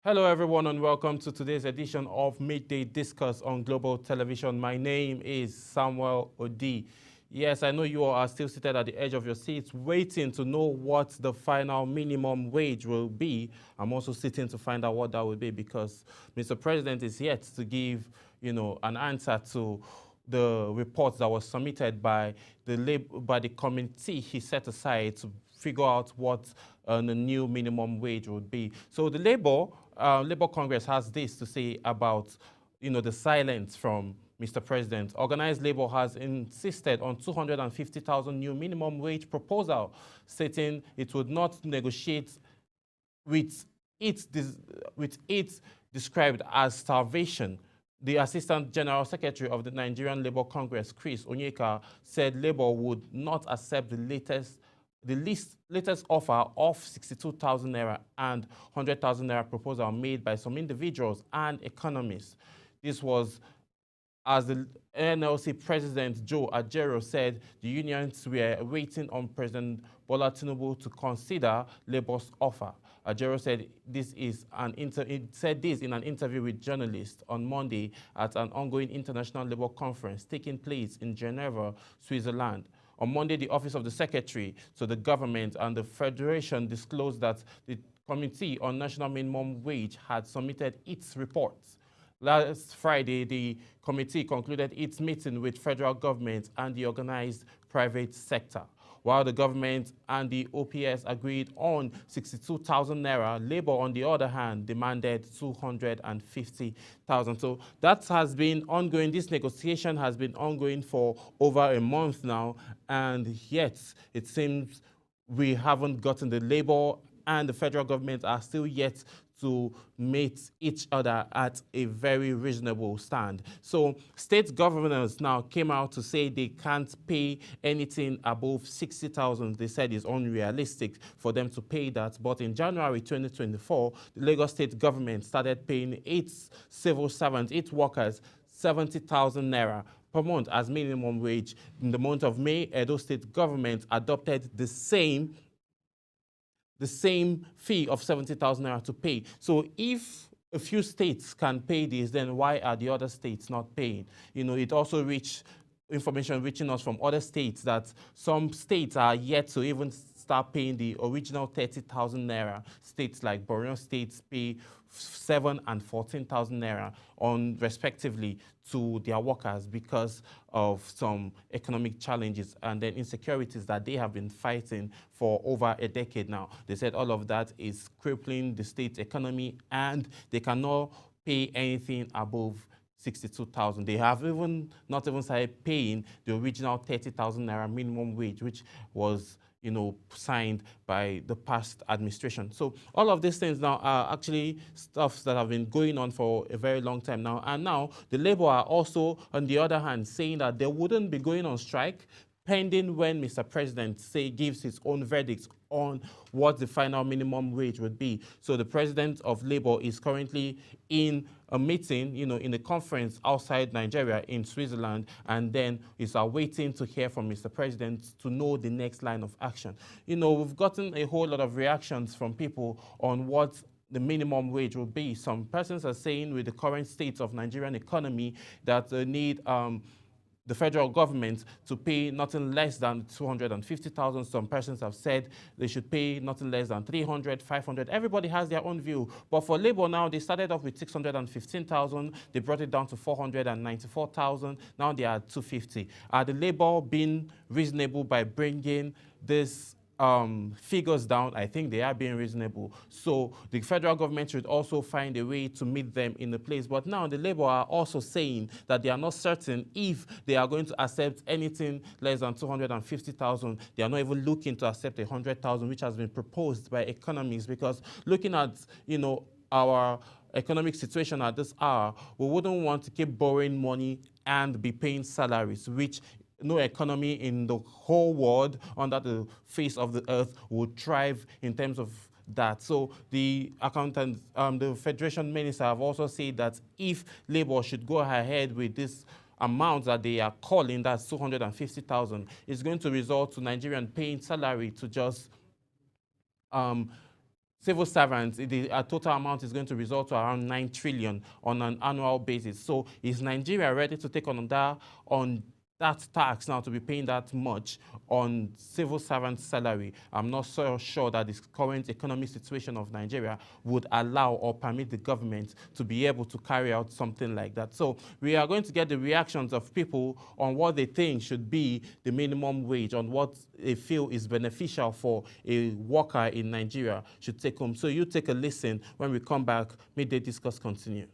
Hello, everyone, and welcome to today's edition of Midday Discourse on Global Television. My name is Samuel Odi. Yes, I know you all are still seated at the edge of your seats, waiting to know what the final minimum wage will be. I'm also sitting to find out what that will be because Mr. President is yet to give, an answer to the report that was submitted by the committee he set aside to figure out what the new minimum wage would be. So the Labour Congress has this to say about, the silence from Mr. President. Organized Labour has insisted on 250,000 new minimum wage proposal, stating it would not negotiate with it described as starvation. The Assistant General Secretary of the Nigerian Labour Congress, Chris Onyeka, said Labour would not accept the latest offer of 62,000 naira and 100,000 naira proposal made by some individuals and economists. This was as the NLC President Joe Ajero said the unions were waiting on President Bola Tinubu to consider Labour's offer. Ajero said said this in an interview with journalists on Monday at an ongoing international labour conference taking place in Geneva, Switzerland. On Monday, the Office of the Secretary to the Government and the Federation disclosed that the Committee on National Minimum Wage had submitted its reports. Last Friday, the committee concluded its meeting with federal government and the organized private sector. While the government and the OPS agreed on 62,000 naira, Labour, on the other hand, demanded 250,000. So that has been ongoing. This negotiation has been ongoing for over a month now, and yet it seems we haven't gotten the Labour and the federal government are still yet to meet each other at a very reasonable stand. So state governors now came out to say they can't pay anything above 60,000. They said it's unrealistic for them to pay that. But in January 2024, the Lagos state government started paying 8 civil servants, 8 workers, 70,000 naira per month as minimum wage. In the month of May, Edo state government adopted the same fee of 70,000 naira to pay. So if a few states can pay this, then why are the other states not paying? It also reached information reaching us from other states that some states are yet to even start paying the original 30,000 naira. States like Borno State pay 7,000 and 14,000 naira on respectively to their workers because of some economic challenges and then insecurities that they have been fighting for over a decade now. They said all of that is crippling the state economy and they cannot pay anything above 62,000. They have not even started paying the original 30,000 naira minimum wage, which was signed by the past administration. So all of these things now are actually stuff that have been going on for a very long time now. And now the Labour are also, on the other hand, saying that they wouldn't be going on strike pending when Mr. President gives his own verdict on what the final minimum wage would be. So the president of Labour is currently in a meeting, in a conference outside Nigeria in Switzerland, and then is waiting to hear from Mr. President to know the next line of action. We've gotten a whole lot of reactions from people on what the minimum wage will be. Some persons are saying with the current state of Nigerian economy that they need the federal government to pay nothing less than 250,000. Some persons have said they should pay nothing less than 300, 500. Everybody has their own view. But for Labour now, they started off with 615,000. They brought it down to 494,000. Now they are at 250. Are the Labour being reasonable by bringing this figures down? I think they are being reasonable. So the federal government should also find a way to meet them in the place. But now the Labour are also saying that they are not certain if they are going to accept anything less than 250,000. They are not even looking to accept 100,000, which has been proposed by economists, because looking at, our economic situation at this hour, we wouldn't want to keep borrowing money and be paying salaries, which no economy in the whole world under the face of the earth would thrive in terms of that. So the accountants, the Federation Minister have also said that if Labour should go ahead with this amount that they are calling, that's 250,000, it's going to result to Nigerian paying salary to just civil servants, the total amount is going to result to around 9 trillion on an annual basis. So is Nigeria ready to take on that tax now, to be paying that much on civil servant salary? I'm not so sure that this current economic situation of Nigeria would allow or permit the government to be able to carry out something like that. So we are going to get the reactions of people on what they think should be the minimum wage, on what they feel is beneficial for a worker in Nigeria should take home. So you take a listen. When we come back, Midday Discourse continues.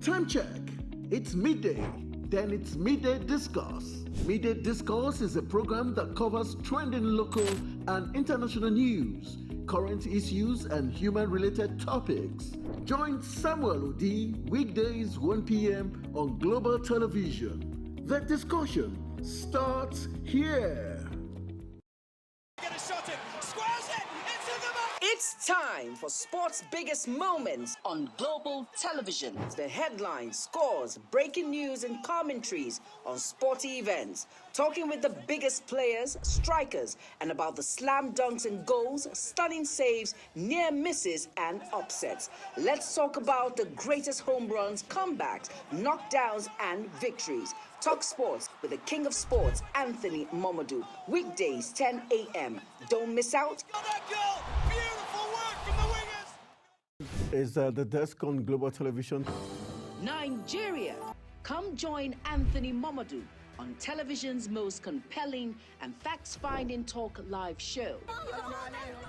Time check. It's midday. Then it's Midday Discourse. Midday Discourse is a program that covers trending local and international news, current issues, and human-related topics. Join Samuel Odi weekdays 1 p.m. on Global Television. The discussion starts here. It's time for sports' biggest moments on global television. The headlines, scores, breaking news, and commentaries on sporty events. Talking with the biggest players, strikers, and about the slam dunks and goals, stunning saves, near misses, and upsets. Let's talk about the greatest home runs, comebacks, knockdowns, and victories. Talk sports with the king of sports, Anthony Momadou. Weekdays, 10 a.m. Don't miss out. Is the desk on Global Television. Nigeria. Come join Anthony Momadou on television's most compelling and facts-finding talk live show.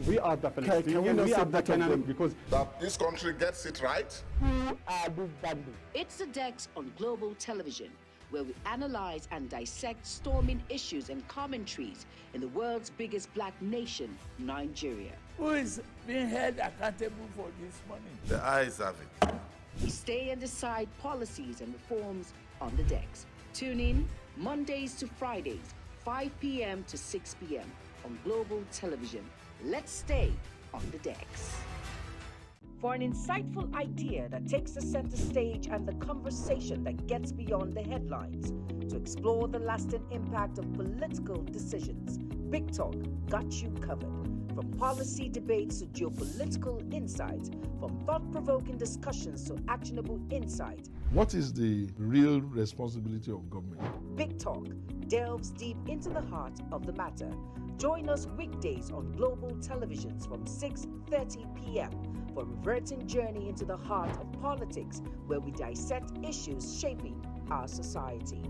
We are definitely. Can we not say that again? Because that this country gets it right. who are these bandits? It's the Dex on global television, where we analyze and dissect storming issues and commentaries in the world's biggest black nation, Nigeria. Who is being held accountable for this money? The eyes have it. We stay and decide policies and reforms on the Dex. Tune in Mondays to Fridays, 5 p.m. to 6 p.m. on global television. Let's stay on the Dex. For an insightful idea that takes the center stage and the conversation that gets beyond the headlines, to explore the lasting impact of political decisions, Big Talk got you covered. From policy debates to geopolitical insights, from thought-provoking discussions to actionable insight, What is the real responsibility of government? Big Talk delves deep into the heart of the matter. Join us weekdays on global televisions from 6:30 p.m. for a reverting journey into the heart of politics, where we dissect issues shaping our society.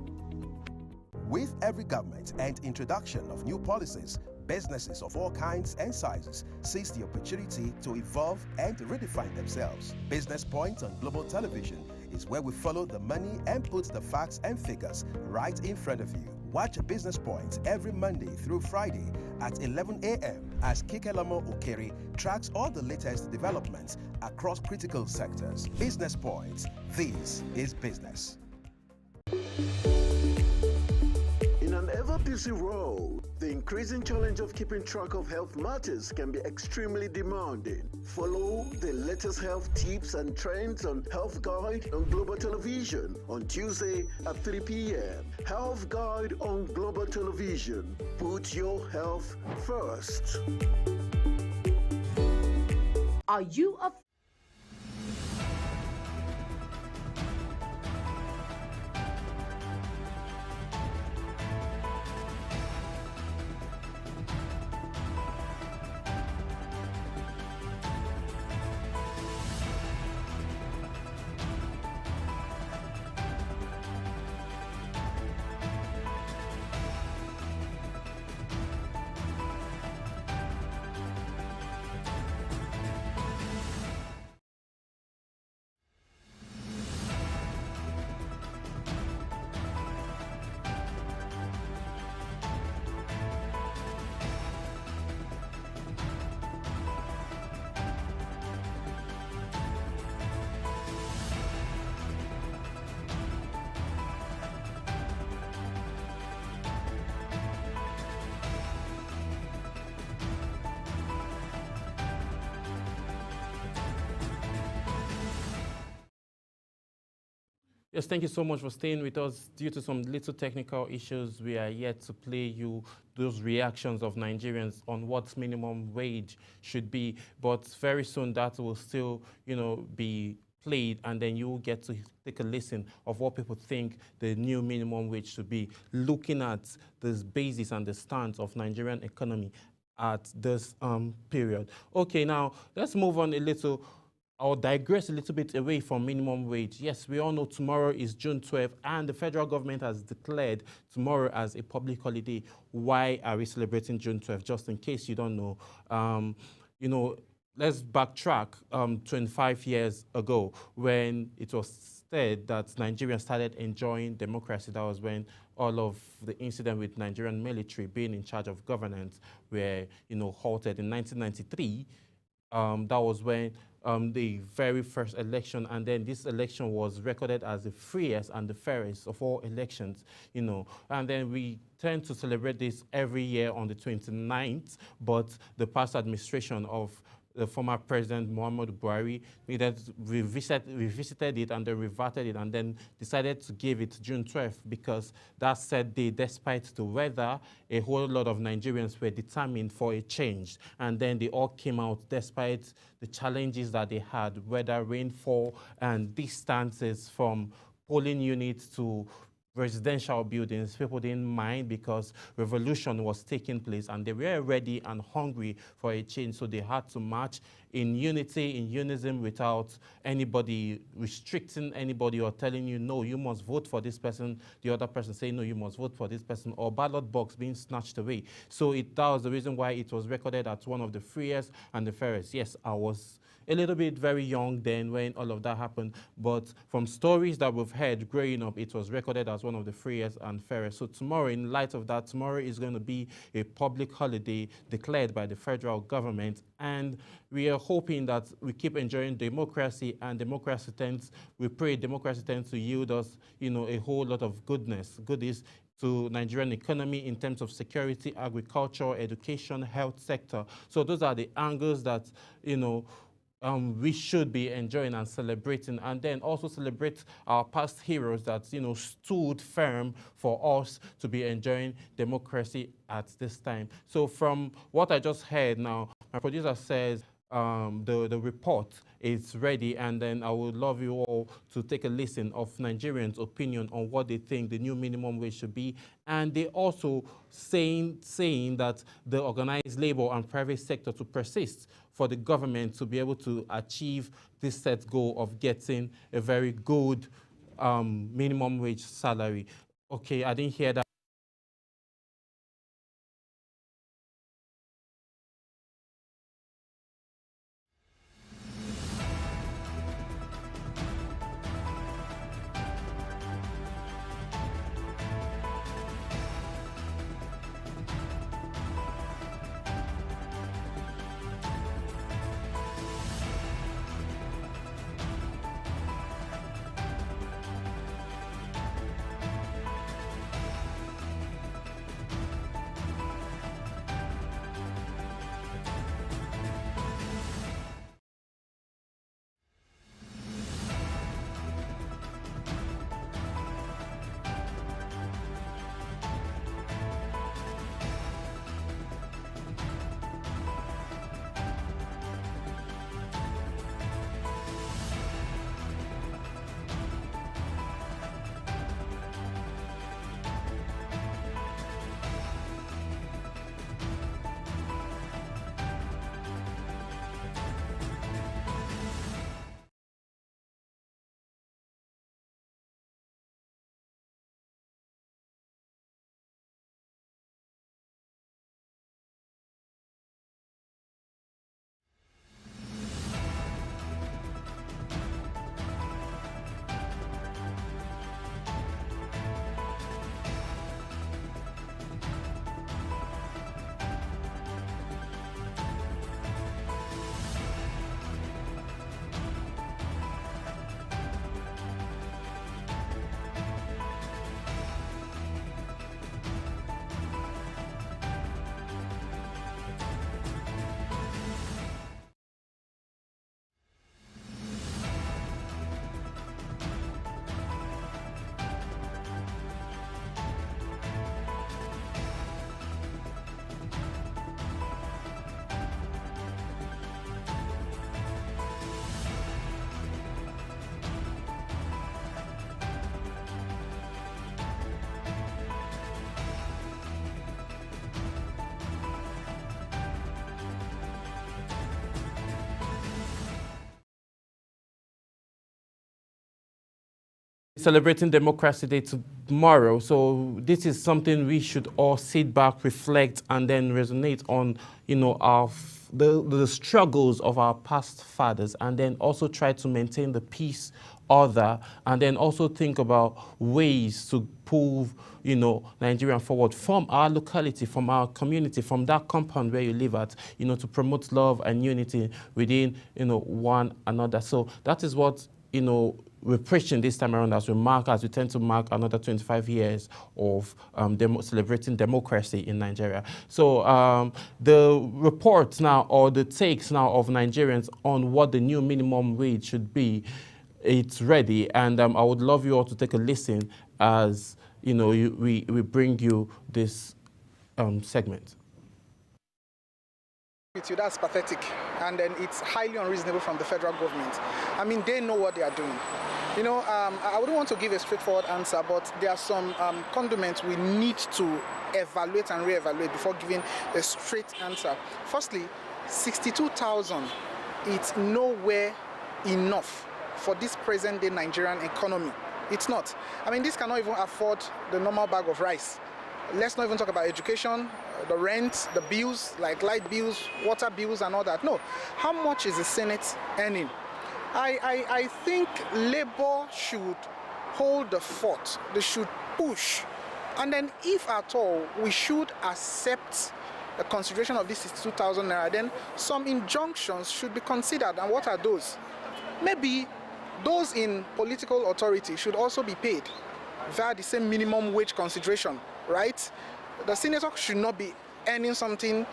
With every government and introduction of new policies, businesses of all kinds and sizes seize the opportunity to evolve and redefine themselves. Business Point on global television is where we follow the money and put the facts and figures right in front of you. Watch Business Point every Monday through Friday at 11 a.m. as Kikelamo Okeri tracks all the latest developments across critical sectors. Business Point. This is business. In an ever busy road, the increasing challenge of keeping track of health matters can be extremely demanding. Follow the latest health tips and trends on Health Guide on Global Television on Tuesday at 3 p.m. Health Guide on Global Television. Put your health first. Are you a Yes, thank you so much for staying with us. Due to some little technical issues, we are yet to play you those reactions of Nigerians on what minimum wage should be. But very soon that will still, be played, and then you will get to take a listen of what people think the new minimum wage should be, looking at this basis and the stance of Nigerian economy at this period. Okay, now let's move on a little. I'll digress a little bit away from minimum wage. Yes, we all know tomorrow is June 12th, and the federal government has declared tomorrow as a public holiday. Why are we celebrating June 12th? Just in case you don't know, let's backtrack 25 years ago when it was said that Nigerians started enjoying democracy. That was when all of the incident with Nigerian military being in charge of governance were, halted in 1993. That was when the very first election, and then this election was recorded as the freest and the fairest of all elections, and then we tend to celebrate this every year on the 29th, but the past administration of the former president Muhammadu Buhari revisited it and then reverted it and then decided to give it June 12th because that said day, despite the weather, a whole lot of Nigerians were determined for a change. And then they all came out despite the challenges that they had, weather, rainfall, and distances from polling units to residential buildings. People didn't mind because revolution was taking place and they were ready and hungry for a change. So they had to march in unity, in unison, without anybody restricting anybody or telling you, no, you must vote for this person, the other person saying, no, you must vote for this person, or ballot box being snatched away. So that was the reason why it was recorded as one of the freest and the fairest. Yes, I was a little bit very young then when all of that happened, but from stories that we've heard growing up, it was recorded as one of the freest and fairest. So tomorrow, in light of that, tomorrow is going to be a public holiday declared by the federal government, and we are hoping that we keep enjoying democracy, and we pray democracy tends to yield us, a whole lot of goodies to Nigerian economy in terms of security, agriculture, education, health sector. So those are the angles that, we should be enjoying and celebrating, and then also celebrate our past heroes that, stood firm for us to be enjoying democracy at this time. So from what I just heard now, my producer says the report is ready, and then I would love you all to take a listen of Nigerians' opinion on what they think the new minimum wage should be. And they also saying that the organized labor and private sector to persist for the government to be able to achieve this set goal of getting a very good minimum wage salary. Okay, I didn't hear that. Celebrating Democracy Day tomorrow, so this is something we should all sit back, reflect, and then resonate on, the struggles of our past fathers, and then also try to maintain the peace order, and then also think about ways to pull, Nigeria forward from our locality, from our community, from that compound where you live at, to promote love and unity within, one another. So that is what, we're preaching this time around as we tend to mark another 25 years of celebrating democracy in Nigeria. So the reports now, or the takes now of Nigerians on what the new minimum wage should be, it's ready. And I would love you all to take a listen as, we bring you this segment. That's pathetic, and then it's highly unreasonable from the federal government. I mean, they know what they are doing. I wouldn't want to give a straightforward answer, but there are some condiments we need to evaluate and reevaluate before giving a straight answer. Firstly, 62,000, it's nowhere enough for this present-day Nigerian economy. It's not. I mean, this cannot even afford the normal bag of rice. Let's not even talk about education, the rent, the bills, like light bills, water bills, and all that. No. How much is the Senate earning? I think Labour should hold the fort. They should push. And then, if at all, we should accept the consideration of this 62,000 naira, then some injunctions should be considered. And what are those? Maybe those in political authority should also be paid via the same minimum wage consideration, right? The senator should not be earning something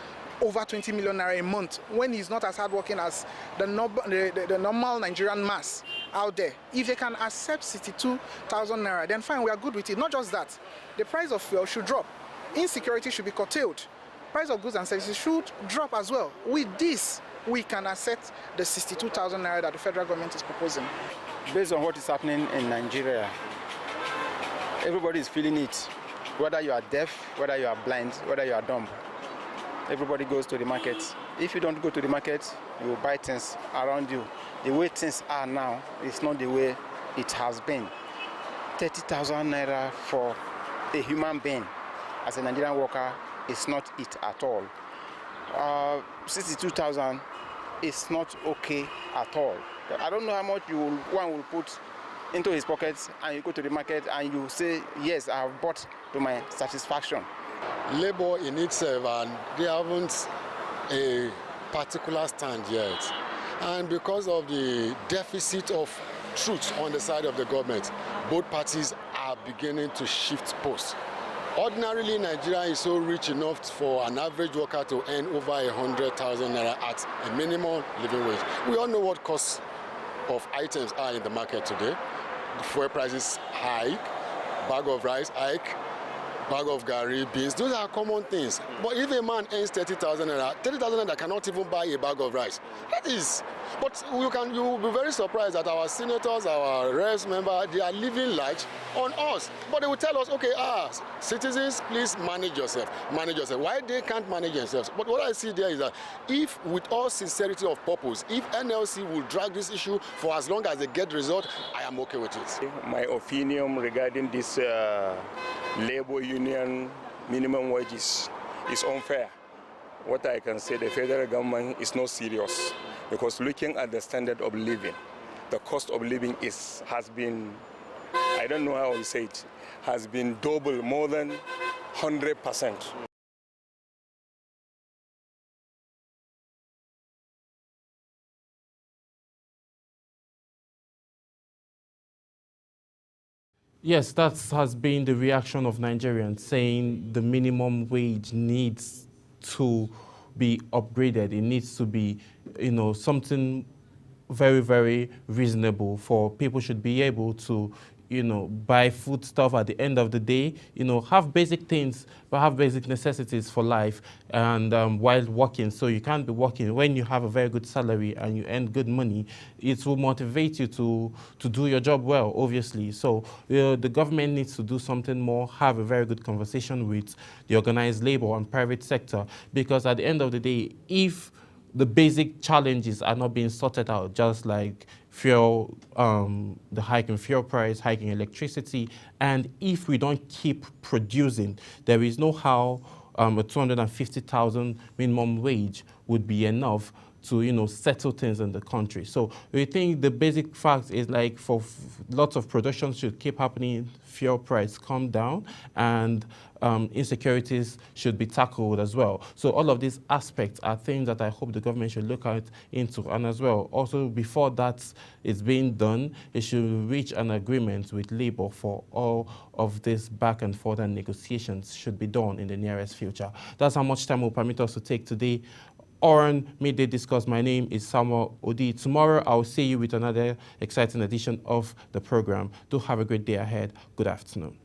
over 20 million naira a month when he's not as hardworking as the normal Nigerian mass out there. If they can accept 62,000 naira, then fine, we are good with it. Not just that, the price of fuel should drop. Insecurity should be curtailed. Price of goods and services should drop as well. With this, we can accept the 62,000 naira that the federal government is proposing. Based on what is happening in Nigeria, everybody is feeling it. Whether you are deaf, whether you are blind, whether you are dumb. Everybody goes to the market. If you don't go to the market, you will buy things around you. The way things are now is not the way it has been. 30,000 naira for a human being as a Nigerian worker is not it at all. 62,000 is not okay at all. I don't know how much one will put into his pockets, and you go to the market and you say, yes, I have bought to my satisfaction. Labour in itself, and they haven't a particular stand yet. And because of the deficit of truth on the side of the government, both parties are beginning to shift posts. Ordinarily, Nigeria is so rich enough for an average worker to earn over 100,000 naira at a minimum living wage. We all know what costs of items are in the market today. The fuel prices hike, bag of rice hike, bag of gari, beans, those are common things. But if a man earns 30,000 naira, 30,000 naira cannot even buy a bag of rice. That is, but you will be very surprised that our senators, our reps members, they are living large on us. But they will tell us, okay, citizens, please manage yourself. Manage yourself. Why they can't manage themselves? But what I see there is that if, with all sincerity of purpose, if NLC will drag this issue for as long as they get result, I am okay with it. My opinion regarding this labor union minimum wages is unfair. What I can say, the federal government is not serious, because looking at the standard of living, the cost of living has been, I don't know how to say it, has been double, more than 100%. Yes, that has been the reaction of Nigerians, saying the minimum wage needs to be upgraded. It needs to be, something very, very reasonable for people should be able to, buy food stuff at the end of the day, have basic things, but have basic necessities for life, and while working. So you can't be working. When you have a very good salary and you earn good money, it will motivate you to do your job well, obviously. So the government needs to do something more, have a very good conversation with the organized labor and private sector, because at the end of the day, if the basic challenges are not being sorted out, just like fuel, the hike in fuel price, hiking electricity. And if we don't keep producing, there is no how a 250,000 minimum wage would be enough to, you know, settle things in the country. So we think the basic fact is, like, for lots of production should keep happening, fuel price come down, and insecurities should be tackled as well. So all of these aspects are things that I hope the government should look into. And as well, also before that is being done, it should reach an agreement with Labour for all of this back and forth, and negotiations should be done in the nearest future. That's how much time will permit us to take today on Midday Discourse. My name is Samuel Odi. Tomorrow I'll see you with another exciting edition of the program. Do have a great day ahead. Good afternoon.